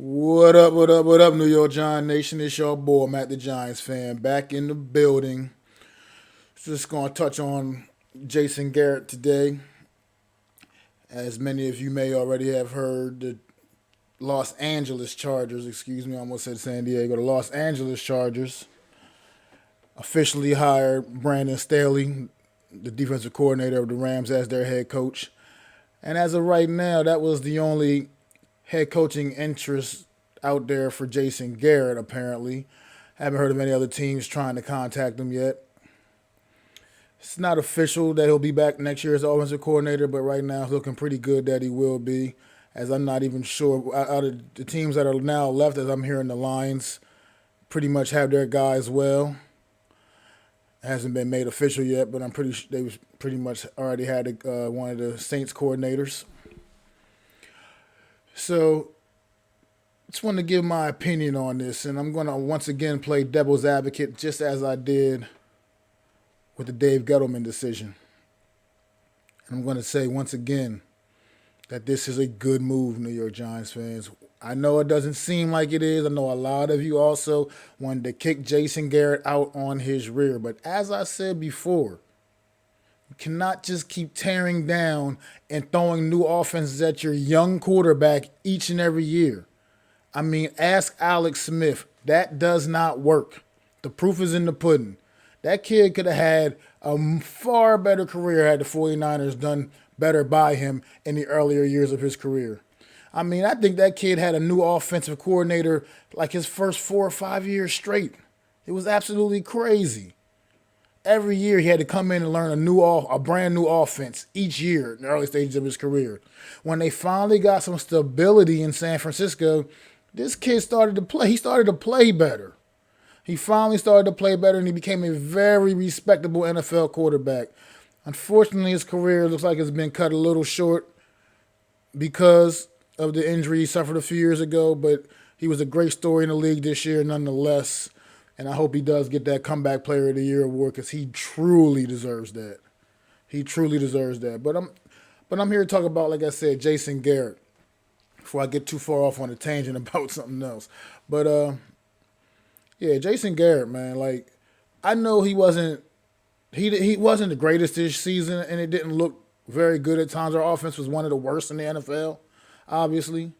What up, New York Giant Nation? It's your boy, Matt the Giants fan, back in the building. Just going to touch on Jason Garrett today. As many of you may already have heard, the Los Angeles Chargers, excuse me, I almost said San Diego, the Los Angeles Chargers officially hired Brandon Staley, the defensive coordinator of the Rams, as their head coach. And as of right now, that was the only head coaching interest out there for Jason Garrett, apparently. Haven't heard of any other teams trying to contact him yet. It's not official that he'll be back next year as offensive coordinator, but right now it's looking pretty good that he will be, as I'm not even sure. Out of the teams that are now left, as I'm hearing, the Lions pretty much have their guy as well. It hasn't been made official yet, but I'm pretty sure they was pretty much already had one of the Saints coordinators. So just want to give my opinion on this, and I'm going to once again play devil's advocate just as I did with the Dave Gettleman decision. And I'm going to say once again that this is a good move, New York Giants fans. I know it doesn't seem like it is. I know a lot of you also wanted to kick Jason Garrett out on his rear. But as I said before, you cannot just keep tearing down and throwing new offenses at your young quarterback each and every year. I mean, ask Alex Smith. That does not work. The proof is in the pudding. That kid could have had a far better career had the 49ers done better by him in the earlier years of his career. I mean, I think that kid had a new offensive coordinator like his first 4 or 5 years straight. It was absolutely crazy. Every year he had to come in and learn a brand new offense each year in the early stages of his career. When they finally got some stability in San Francisco, this kid started to play. He started to play better. He finally started to play better, and he became a very respectable NFL quarterback. Unfortunately, his career looks like it's been cut a little short because of the injury he suffered a few years ago, but he was a great story in the league this year nonetheless, and I hope he does get that Comeback Player of the Year award because he truly deserves that. He truly deserves that. But I'm here to talk about, like I said, Jason Garrett before I get too far off on a tangent about something else. But, yeah, Jason Garrett, man, like, I know he wasn't the greatest this season, and it didn't look very good at times. Our offense was one of the worst in the NFL, obviously.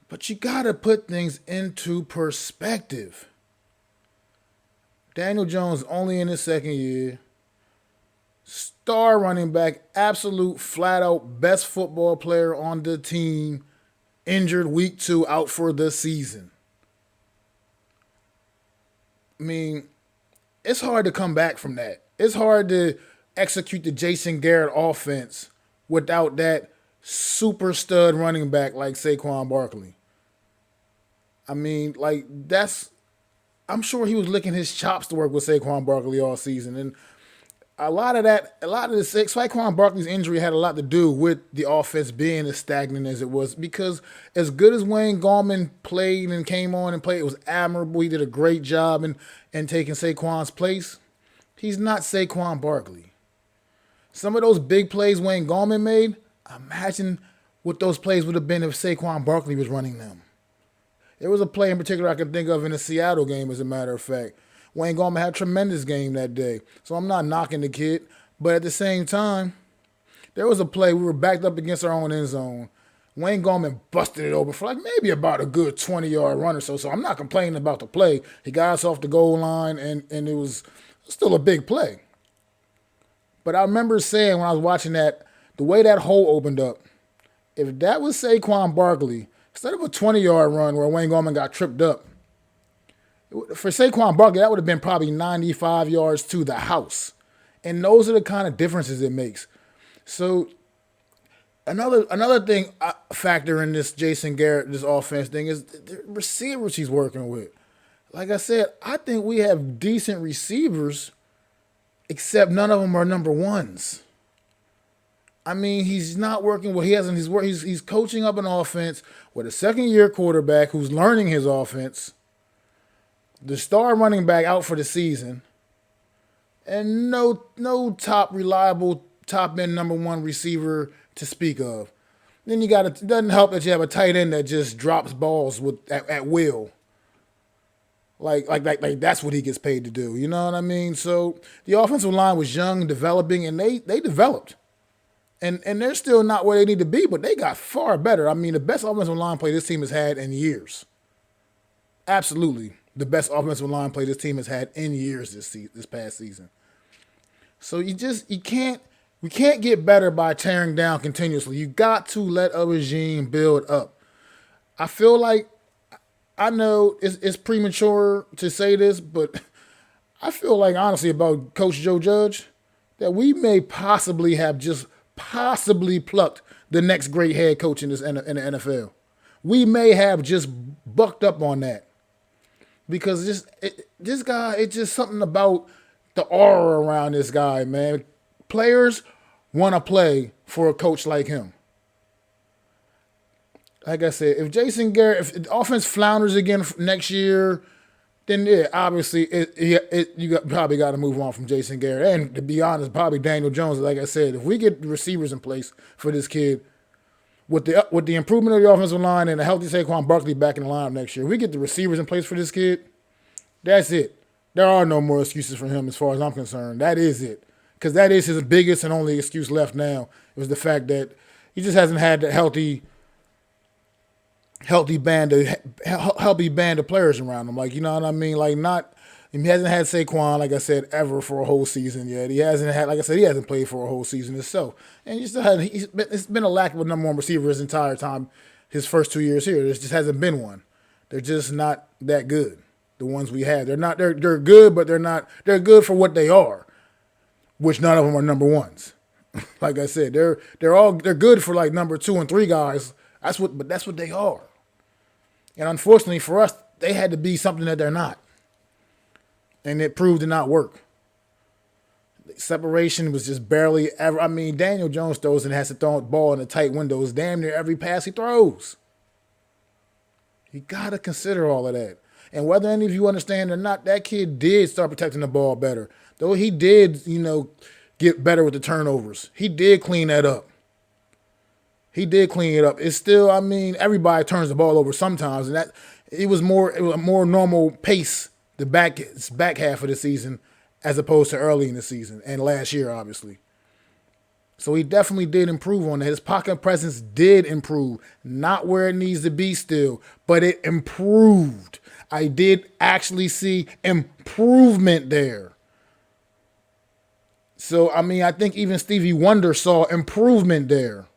But you got to put things into perspective. Daniel Jones only in his second year. Star running back, absolute flat-out best football player on the team, injured week 2, out for the season. I mean, it's hard to come back from that. It's hard to execute the Jason Garrett offense without that super stud running back like Saquon Barkley. I mean, like, I'm sure he was licking his chops to work with Saquon Barkley all season. And a lot of the Saquon Barkley's injury had a lot to do with the offense being as stagnant as it was, because as good as Wayne Gallman played and came on and played, it was admirable. He did a great job in taking Saquon's place. He's not Saquon Barkley. Some of those big plays Wayne Gallman made, imagine what those plays would have been if Saquon Barkley was running them. There was a play in particular I can think of in the Seattle game, as a matter of fact. Wayne Gallman had a tremendous game that day. So I'm not knocking the kid. But at the same time, there was a play. We were backed up against our own end zone. Wayne Gallman busted it over for like maybe about a good 20-yard run or so. So I'm not complaining about the play. He got us off the goal line, and it was still a big play. But I remember saying when I was watching that, the way that hole opened up, if that was Saquon Barkley, instead of a 20-yard run where Wayne Gallman got tripped up, for Saquon Barkley, that would have been probably 95 yards to the house. And those are the kind of differences it makes. So another thing factor in this Jason Garrett, this offense thing, is the receivers he's working with. Like I said, I think we have decent receivers, except none of them are number ones. I mean, he's not working well. He's coaching up an offense with a second-year quarterback who's learning his offense, the star running back out for the season, and no top reliable top end number one receiver to speak of. Then you got it doesn't help that you have a tight end that just drops balls at will. Like that's what he gets paid to do. You know what I mean? So the offensive line was young, developing, and they developed. And they're still not where they need to be, but they got far better. I mean, the best offensive line play this team has had in years. Absolutely. The best offensive line play this team has had in years this past season. So we can't get better by tearing down continuously. You got to let a regime build up. I feel like I know it's premature to say this, but I feel like honestly about Coach Joe Judge that we may possibly have just possibly plucked the next great head coach in the NFL. We may have just bucked up on that because this guy, it's just something about the aura around this guy, man. Players want to play for a coach like him. Like I said, if Jason Garrett, if the offense flounders again next year, then yeah, obviously you probably got to move on from Jason Garrett. And to be honest, probably Daniel Jones. Like I said, if we get the receivers in place for this kid, with the improvement of the offensive line and a healthy Saquon Barkley back in the lineup next year, if we get the receivers in place for this kid, that's it. There are no more excuses for him as far as I'm concerned. That is it. Because that is his biggest and only excuse left now is the fact that he just hasn't had that healthy band of players around him. Like, you know what I mean? Like, he hasn't had Saquon, like I said, ever for a whole season yet. He hasn't had, like I said, he hasn't played for a whole season himself. And it's been a lack of a number one receiver his entire time, his first 2 years here. There just hasn't been one. They're just not that good. The ones we have. They're good, but they're good for what they are, which none of them are number ones. Like I said, they're good for like number 2 and 3 guys. But that's what they are. And unfortunately for us, they had to be something that they're not. And it proved to not work. Separation was just barely ever. I mean, Daniel Jones throws and has to throw the ball in the tight windows damn near every pass he throws. You got to consider all of that. And whether any of you understand or not, that kid did start protecting the ball better. Though he did, get better with the turnovers. He did clean that up. It's still, I mean, everybody turns the ball over sometimes, and that it was a more normal pace the back half of the season as opposed to early in the season and last year, obviously. So he definitely did improve on that. His pocket presence did improve. Not where it needs to be still, but it improved. I did actually see improvement there. So, I mean, I think even Stevie Wonder saw improvement there.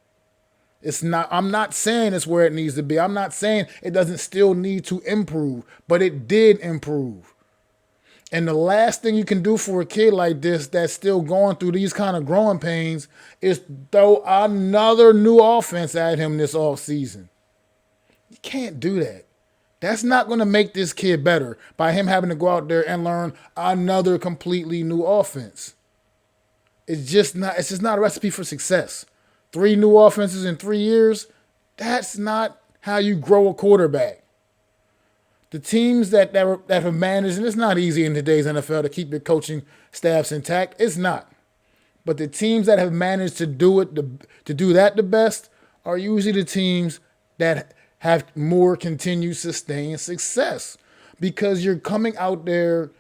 I'm not saying it's where it needs to be. I'm not saying it doesn't still need to improve, but it did improve. And the last thing you can do for a kid like this that's still going through these kind of growing pains is throw another new offense at him this offseason. You can't do that. That's not going to make this kid better by him having to go out there and learn another completely new offense. It's just not a recipe for success. 3 new offenses in 3 years, that's not how you grow a quarterback. The teams that have managed, and it's not easy in today's NFL to keep your coaching staffs intact. It's not. But the teams that have managed to do that the best are usually the teams that have more continued sustained success, because you're coming out there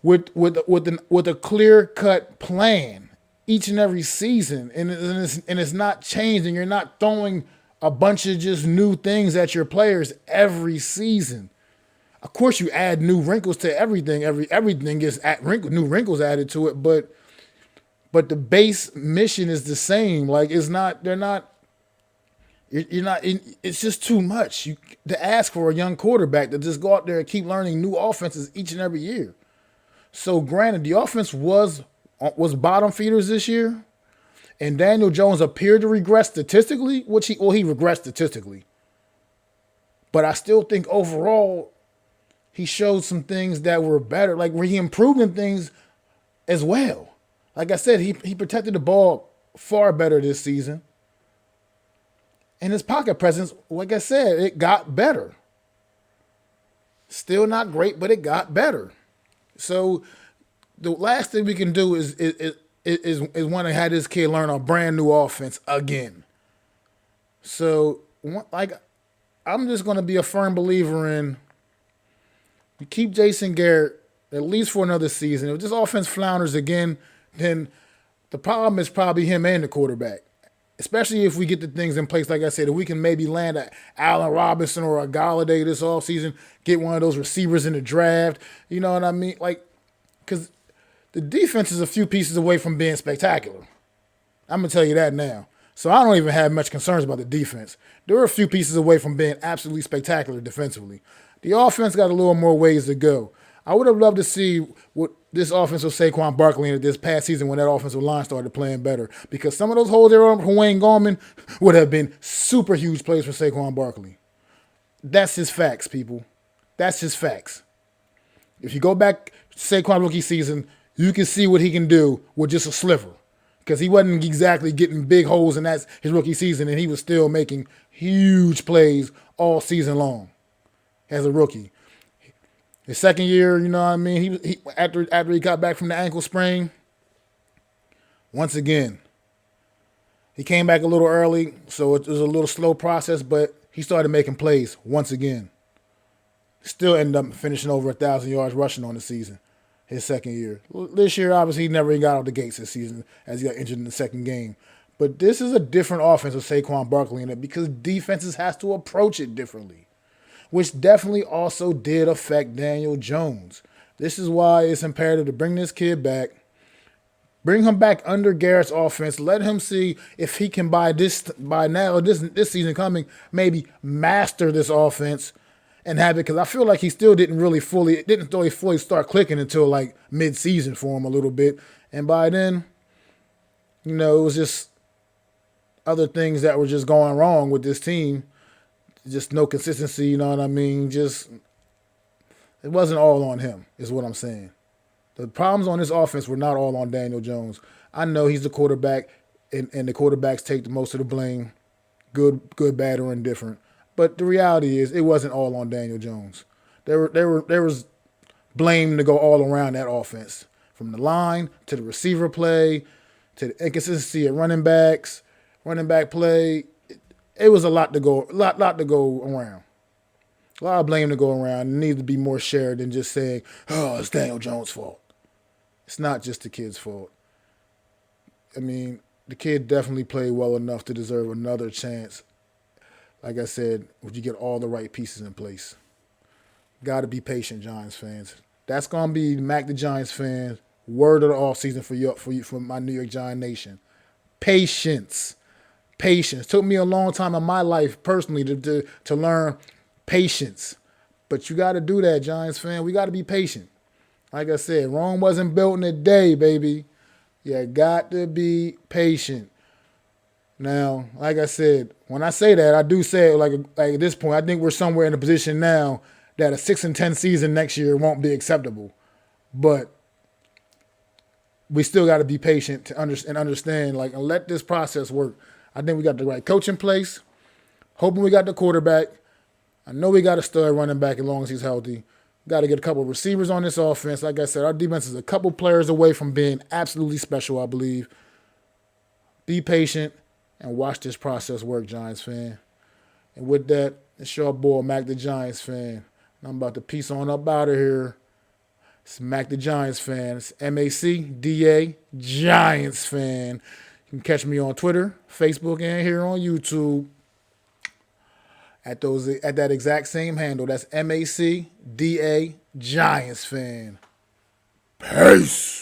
with a clear-cut plan each and every season, and it's not changing. You're not throwing a bunch of just new things at your players every season. Of course, you add new wrinkles to everything. Everything gets new wrinkles added to it, but the base mission is the same. Like, it's not. They're not. You're not. It's just too much to ask for a young quarterback to just go out there and keep learning new offenses each and every year. So, granted, the offense was bottom feeders this year, and Daniel Jones appeared to regress statistically, he regressed statistically. But I still think overall he showed some things that were better, like where he improved in things as well. Like I said, he protected the ball far better this season. And his pocket presence, like I said, it got better. Still not great, but it got better. So the last thing we can do is want to have this kid learn a brand new offense again. So, like, I'm just going to be a firm believer in you keep Jason Garrett at least for another season. If this offense flounders again, then the problem is probably him and the quarterback. Especially if we get the things in place, like I said, if we can maybe land a Allen Robinson or a Galladay this offseason, get one of those receivers in the draft. You know what I mean? Like, because the defense is a few pieces away from being spectacular. I'm going to tell you that now. So I don't even have much concerns about the defense. They're a few pieces away from being absolutely spectacular defensively. The offense got a little more ways to go. I would have loved to see what this offense with Saquon Barkley in this past season when that offensive line started playing better. Because some of those holes there on Wayne Gallman would have been super huge plays for Saquon Barkley. That's his facts, people. That's his facts. If you go back to Saquon rookie season, you can see what he can do with just a sliver. Because he wasn't exactly getting big holes in that his rookie season, and he was still making huge plays all season long as a rookie. His second year, you know what I mean, he after he got back from the ankle sprain, once again, he came back a little early, so it was a little slow process, but he started making plays once again. Still ended up finishing over 1,000 yards rushing on the season. His second year. This year, obviously, he never even got out the gates this season as he got injured in the second game. But this is a different offense with Saquon Barkley in it because defenses has to approach it differently, which definitely also did affect Daniel Jones. This is why it's imperative to bring this kid back, bring him back under Garrett's offense, let him see if he can by now, this season coming, maybe master this offense and have it, because I feel like he still didn't really fully start clicking until like mid-season for him a little bit. And by then, you know, it was just other things that were just going wrong with this team. Just no consistency, you know what I mean? Just, it wasn't all on him, is what I'm saying. The problems on this offense were not all on Daniel Jones. I know he's the quarterback, and the quarterbacks take the most of the blame, good, bad, or indifferent. But the reality is, it wasn't all on Daniel Jones. There was blame to go all around that offense, from the line to the receiver play to the inconsistency at running back play. It was a lot to go around. A lot of blame to go around. It needs to be more shared than just saying, "Oh, it's Daniel Jones' fault." It's not just the kid's fault. I mean, the kid definitely played well enough to deserve another chance. Like I said, would you get all the right pieces in place? Got to be patient, Giants fans. That's gonna be Mac the Giants fans word of the offseason for my New York Giant Nation. Patience. Took me a long time in my life personally to learn patience. But you got to do that, Giants fan. We got to be patient. Like I said, Rome wasn't built in a day, baby. You got to be patient. Now, like I said, when I say that, I do say it like at this point, I think we're somewhere in a position now that a 6-10 season next year won't be acceptable. But we still got to be patient and understand, like, and let this process work. I think we got the right coach in place. Hoping we got the quarterback. I know we got a stud running back as long as he's healthy. Got to get a couple of receivers on this offense. Like I said, our defense is a couple players away from being absolutely special, I believe. Be patient and watch this process work, Giants fan. And with that, it's your boy, Mac the Giants fan. And I'm about to peace on up out of here. It's Mac the Giants fan. It's MACDA Giants fan. You can catch me on Twitter, Facebook, and here on YouTube at that exact same handle. That's MACDA Giants fan. Peace.